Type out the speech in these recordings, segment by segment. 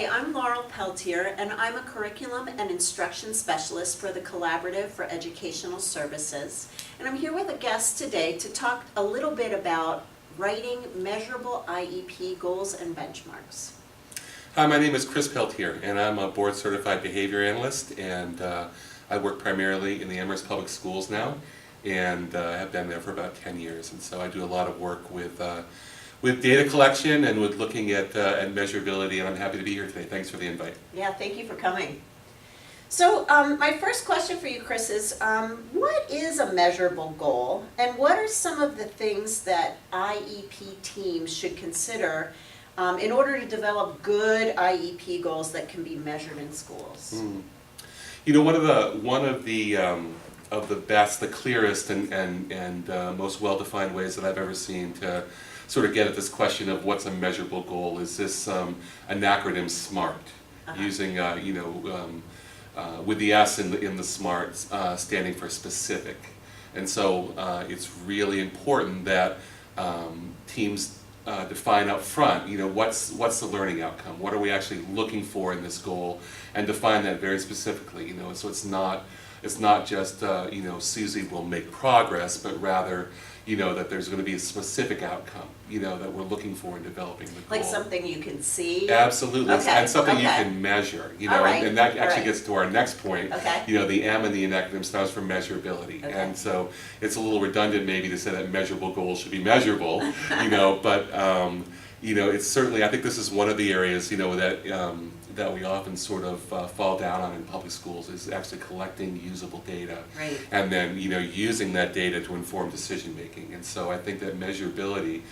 Hi, I'm Laurel Peltier, and I'm a Curriculum and Instruction Specialist for the Collaborative for Educational Services. And I'm here with a guest today to talk a little bit about writing measurable IEP goals and benchmarks. Hi, my name is Chris Peltier, and I'm a board certified behavior analyst, and I work primarily in the Amherst Public Schools now, and have been there for about 10 years. And so I do a lot of work with data collection and with looking at measurability, and I'm happy to be here today. Thanks for the invite. Yeah, thank you for coming. So my first question for you, Chris, is what is a measurable goal, and what are some of the things that IEP teams should consider in order to develop good IEP goals that can be measured in schools? You know, one of the best, the clearest, and most well-defined ways that I've ever seen to sort of get at this question of what's a measurable goal is this an acronym SMART, using with the S in the SMART standing for specific. And so it's really important that teams define up front, what's the learning outcome? What are we actually looking for in this goal, and define that very specifically. So it's not just Susie will make progress, but rather that there's going to be a specific outcome that we're looking for in developing the goal. Like something you can see? Absolutely, okay. And something you okay. can measure. Right. And that actually right. gets to our next point. Okay. The M in the acronym stands for measurability, okay. and so it's a little redundant maybe to say that measurable goals should be measurable, but it's certainly, I think this is one of the areas that we often sort of fall down on in public schools, is actually collecting usable data, right. and then using that data to inform decision making. And so I think that measurability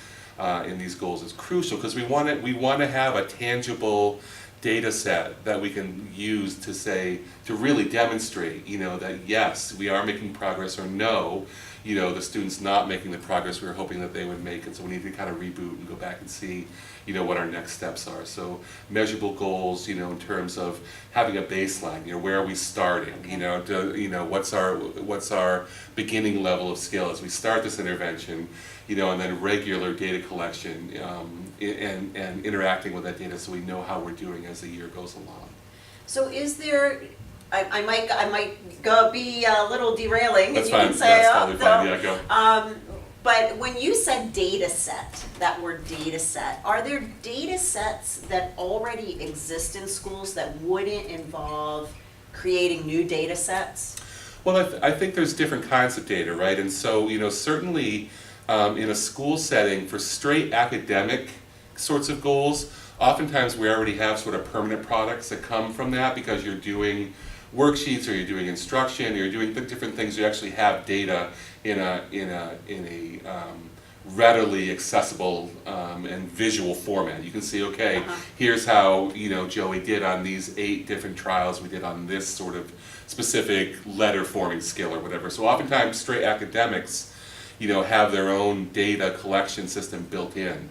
in these goals is crucial, because we want to have a tangible data set that we can use to really demonstrate that yes, we are making progress, or no, the student's not making the progress we were hoping that they would make. And so we need to kind of reboot and go back and see what our next steps are. So measurable goals, in terms of having a baseline, where are we starting, what's our beginning level of skill as we start this intervention, and then regular data collection and interacting with that data so we know how we're doing as the year goes along. So is there, I might go be a little derailing. That's and you fine. Can say, That's totally fine. Yeah, go. But when you said data set, that word data set, are there data sets that already exist in schools that wouldn't involve creating new data sets? Well, I think there's different kinds of data, right? And so, certainly in a school setting for straight academic sorts of goals, oftentimes we already have sort of permanent products that come from that, because you're doing worksheets, or you're doing instruction, or you're doing different things. You actually have data in a readily accessible and visual format. You can see, okay, here's how Joey did on these 8 different trials we did on this sort of specific letter forming skill or whatever. So oftentimes straight academics have their own data collection system built in.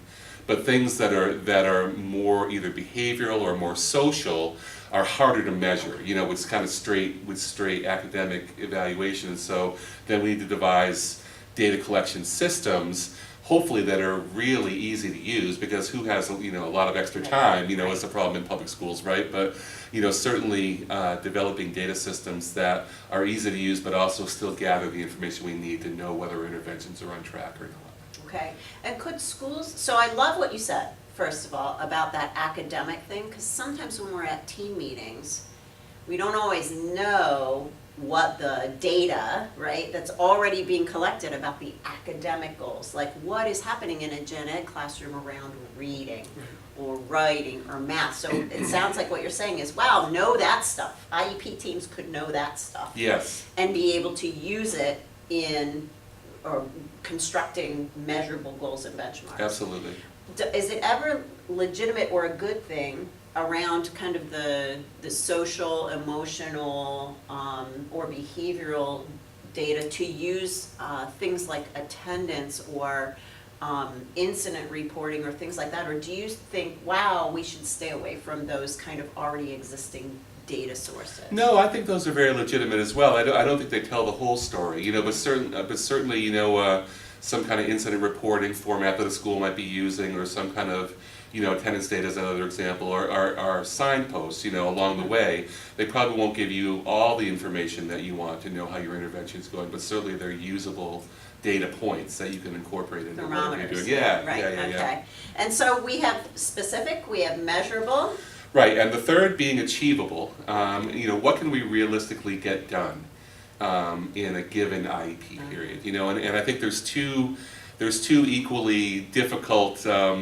But things that are more either behavioral or more social are harder to measure, with kind of straight academic evaluation. So then we need to devise data collection systems, hopefully that are really easy to use, because who has a lot of extra time, is the problem in public schools, right? But certainly developing data systems that are easy to use, but also still gather the information we need to know whether interventions are on track or not. Okay, and could schools, so I love what you said, first of all, about that academic thing, because sometimes when we're at team meetings, we don't always know what the data, right, that's already being collected about the academic goals, like what is happening in a gen ed classroom around reading or writing or math. So it sounds like what you're saying is, wow, know that stuff. IEP teams could know that stuff. Yes. And be able to use it in or constructing measurable goals and benchmarks. Absolutely. Is it ever legitimate or a good thing around kind of the social, emotional, or behavioral data to use things like attendance or incident reporting or things like that? Or do you think, wow, we should stay away from those kind of already existing data sources? No, I think those are very legitimate as well. I don't think they tell the whole story, but certainly, some kind of incident reporting format that a school might be using, or some kind of attendance data is another example, or signposts, along the way. They probably won't give you all the information that you want to know how your intervention is going, but certainly they're usable data points that you can incorporate into whatever you're doing. Yeah, Right, yeah. okay. And so we have specific, we have measurable. Right, and the third being achievable. What can we realistically get done in a given IEP period? And I think there's two equally difficult sort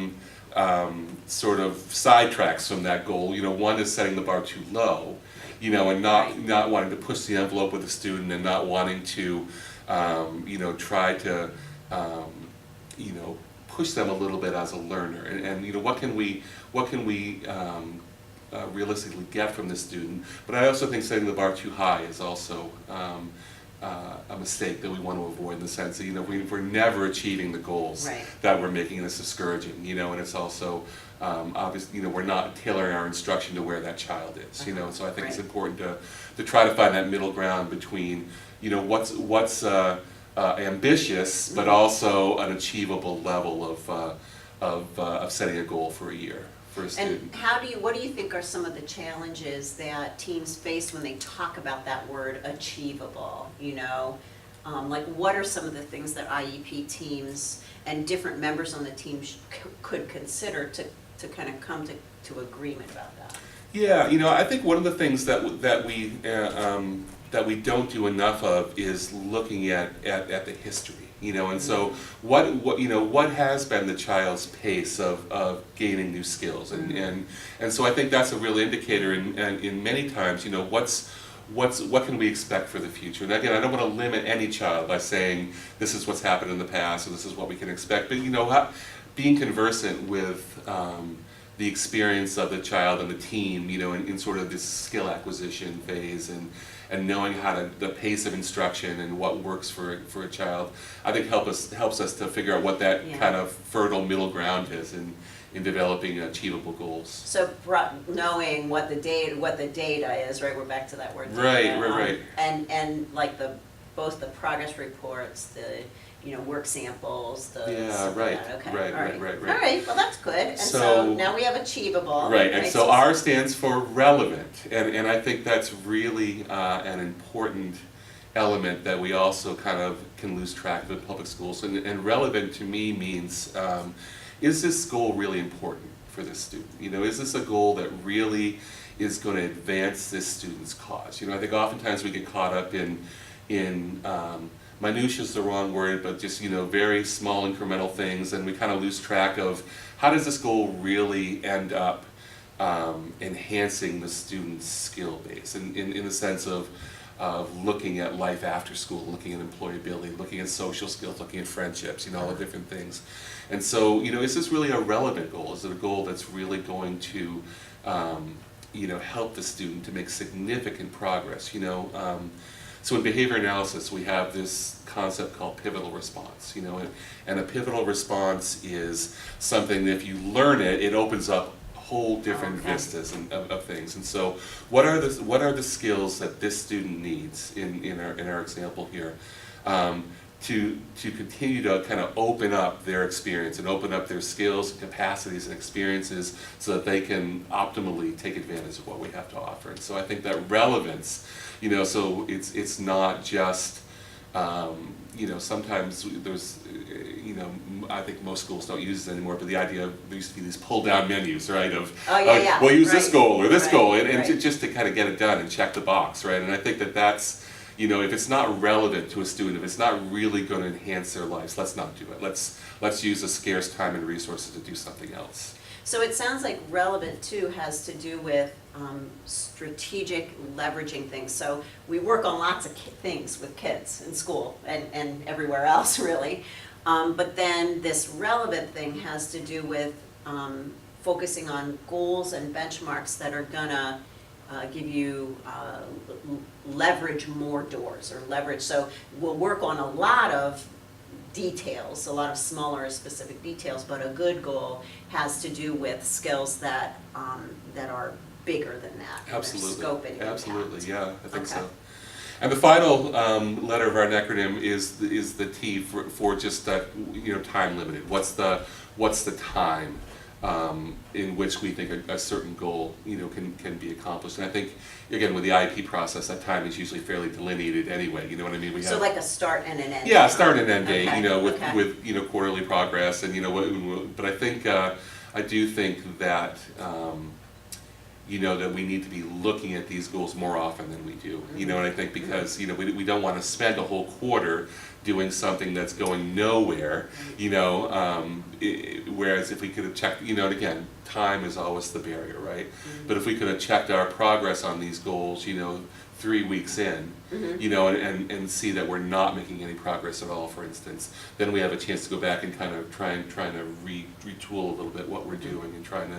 of sidetracks from that goal. One is setting the bar too low, and not wanting to push the envelope with the student, and not wanting to try to push them a little bit as a learner. And what can we realistically get from the student? But I also think setting the bar too high is also a mistake that we want to avoid, in the sense that we're never achieving the goals that we're making. This discouraging, and it's also obviously we're not tailoring our instruction to where that child is. So I think it's important to try to find that middle ground between what's ambitious but also an achievable level of setting a goal for a year for a student. And what do you think are some of the challenges that teams face when they talk about that word achievable? Like what are some of the things that IEP teams and different members on the team could consider to kind of come to agreement about that? Yeah, I think one of the things that we don't do enough of is looking at the history. And so what has been the child's pace of gaining new skills, and so I think that's a real indicator. And in many times, what can we expect for the future? And again, I don't want to limit any child by saying this is what's happened in the past, or this is what we can expect. But being conversant with the experience of the child and the team, in sort of this skill acquisition phase, and knowing the pace of instruction and what works for a child, I think helps us to figure out what that kind of fertile middle ground is in developing achievable goals. So knowing what the data is, right? We're back to that word. Data, right. And like both the progress reports, the work samples, right. Okay. Right. All right, well that's good. And so now we have achievable. Right, and so R stands for relevant, and I think that's really an important element that we also kind of can lose track of in public schools. And relevant to me means, is this goal really important for this student? Is this a goal that really is going to advance this student's cause? I think oftentimes we get caught up in minutia is the wrong word, but just very small incremental things, and we kind of lose track of how does this goal really end up enhancing the student's skill base, in the sense of looking at life after school, looking at employability, looking at social skills, looking at friendships, all the different things. And so is this really a relevant goal? Is it a goal that's really going to help the student to make significant progress? So in behavior analysis, we have this concept called pivotal response, and a pivotal response is something that if you learn it, it opens up whole different vistas of things. And so what are the skills that this student needs in our example here, to continue to kind of open up their experience and open up their skills and capacities and experiences so that they can optimally take advantage of what we have to offer. And so I think that relevance, so it's not just, sometimes there's, I think most schools don't use it anymore, but the idea of, there used to be these pull-down menus, right, of, we'll use this goal or this goal, and just to kind of get it done and check the box, right? And I think that's, if it's not relevant to a student, if it's not really going to enhance their lives, let's not do it. Let's use the scarce time and resources to do something else. So it sounds like relevant too has to do with strategic leveraging things. So we work on lots of things with kids in school and everywhere else really. But then this relevant thing has to do with focusing on goals and benchmarks that are gonna give you leverage more doors or leverage. So we'll work on a lot of details, a lot of smaller specific details, but a good goal has to do with skills that that are bigger than that. Absolutely. Scope and impact. Absolutely, yeah, I think so. And the final letter of our acronym is the T for just that, time limited. What's the time in which we think a certain goal, can be accomplished. And I think, again, with the IEP process, that time is usually fairly delineated anyway, you know what I mean? We So have, like a start and an end. yeah, time. start and end date, Okay, with, okay. with, quarterly progress and, but I think, I do think that, that we need to be looking at these goals more often than we do, and I think because, we don't want to spend a whole quarter doing something that's going nowhere, whereas if we could have checked, and again, time is always the barrier, right? But if we could have checked our progress on these goals, 3 weeks in, and see that we're not making any progress at all, for instance, then we have a chance to go back and kind of trying to retool a little bit what we're doing and trying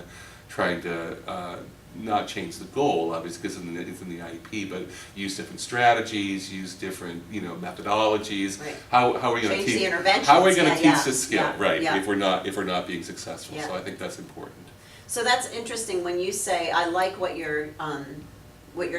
to not change the goal, obviously, because it's in the IEP, but use different strategies, use different, methodologies. Right. How are we going to Change the teach? interventions. How are we going to Yeah, teach this skill, yeah, right? yeah. If we're not being successful, Yeah. so I think that's important. So that's interesting when you say, I like what you're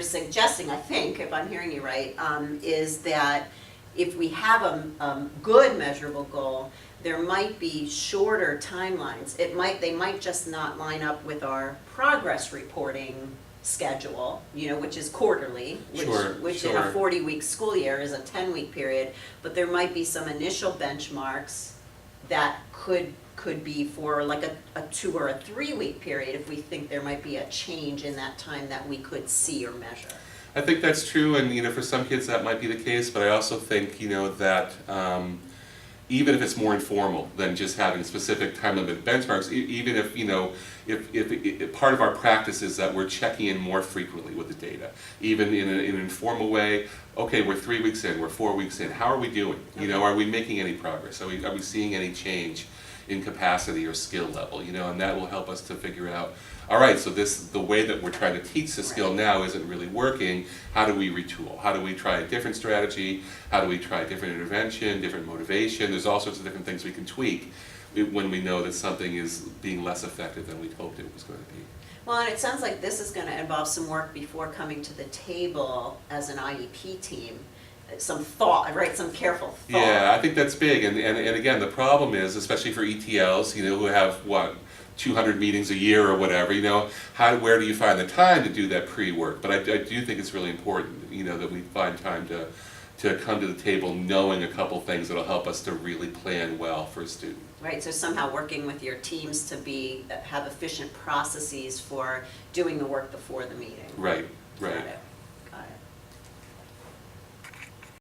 suggesting, I think, if I'm hearing you right, is that if we have a good measurable goal, there might be shorter timelines. They might just not line up with our progress reporting schedule, which is quarterly, which in a 40-week school year is a 10-week period, but there might be some initial benchmarks that could be for like a 2 or a 3-week period if we think there might be a change in that time that we could see or measure. I think that's true, and for some kids that might be the case, but I also think that even if it's more informal than just having specific time limit benchmarks, even if if part of our practice is that we're checking in more frequently with the data, even in an informal way. Okay, we're 3 weeks in, we're 4 weeks in. How are we doing? Are we making any progress? Are we seeing any change in capacity or skill level? And that will help us to figure out, all right, so the way that we're trying to teach the skill now isn't really working. How do we retool? How do we try a different strategy? How do we try a different intervention, different motivation? There's all sorts of different things we can tweak when we know that something is being less effective than we'd hoped it was going to be. Well, and it sounds like this is going to involve some work before coming to the table as an IEP team. Some thought, right? Some careful thought. Yeah, I think that's big. And again, the problem is, especially for ETLs, who have, 200 meetings a year or whatever, where do you find the time to do that pre-work? But I do think it's really important, that we find time to come to the table knowing a couple things that'll help us to really plan well for a student. Right, so somehow working with your teams to have efficient processes for doing the work before the meeting. Right. Got it.